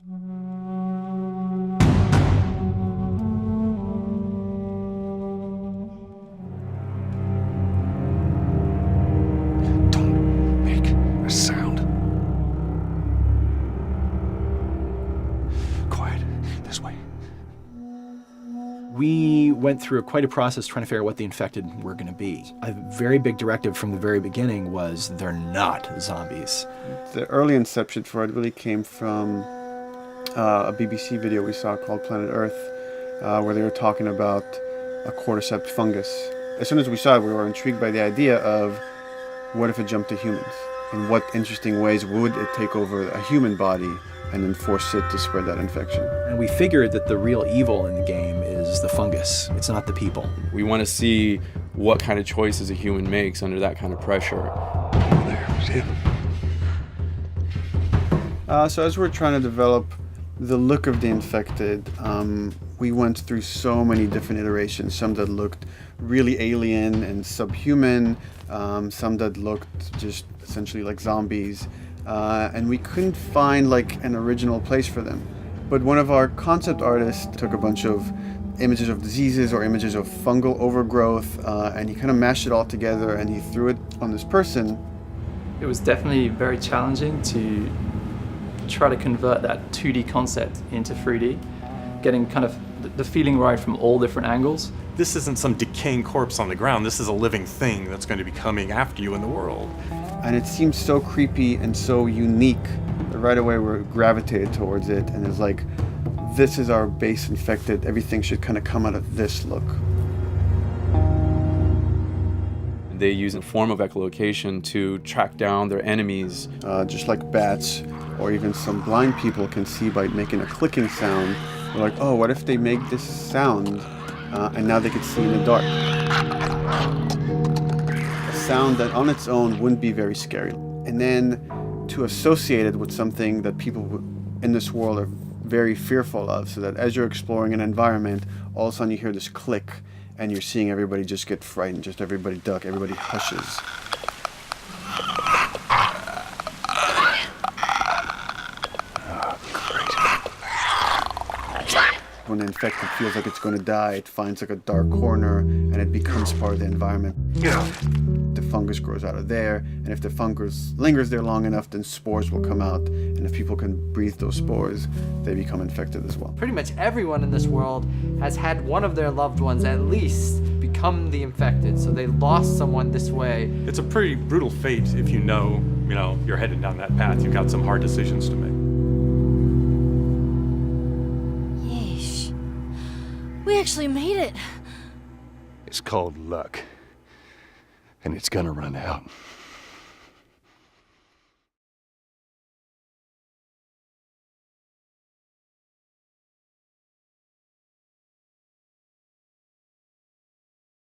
Don't make a sound. Quiet. This way. We went through quite a process trying to figure out what the infected were going to be. A very big directive from the very beginning was they're not zombies. The early inception for it really came from a BBC video we saw called Planet Earth, where they were talking about a cordyceps fungus. As soon as we saw it, we were intrigued by the idea of what if it jumped to humans? In what interesting ways would it take over a human body and then force it to spread that infection? And we figured that the real evil in the game is the fungus. It's not the people. We want to see what kind of choices a human makes under that kind of pressure. There, see him? So as we're trying to develop the look of the infected, we went through so many different iterations, some that looked really alien and subhuman, some that looked just essentially like zombies, and we couldn't find like an original place for them. But one of our concept artists took a bunch of images of diseases or images of fungal overgrowth, and he kind of mashed it all together and he threw it on this person. It was definitely very challenging to try to convert that 2D concept into 3D, getting kind of the feeling right from all different angles. This isn't some decaying corpse on the ground. This is a living thing that's going to be coming after you in the world. And it seemed so creepy and so unique that right away we gravitated towards it, and it's like, this is our base infected. Everything should kind of come out of this look. They use a form of echolocation to track down their enemies. Just like bats or even some blind people can see by making a clicking sound. They're like, oh, what if they make this sound and now they can see in the dark? A sound that on its own wouldn't be very scary. And then to associate it with something that people in this world are very fearful of, so that as you're exploring an environment, all of a sudden you hear this click and you're seeing everybody just get frightened, just everybody duck, everybody hushes. When the infected feels like it's going to die, it finds like a dark corner and it becomes part of the environment. Yeah. The fungus grows out of there, and if the fungus lingers there long enough, then spores will come out, and if people can breathe those spores, they become infected as well. Pretty much everyone in this world has had one of their loved ones at least become the infected, so they lost someone this way. It's a pretty brutal fate if you know you're headed down that path. You've got some hard decisions to make. Yeesh. We actually made it. It's called luck. And it's gonna run out.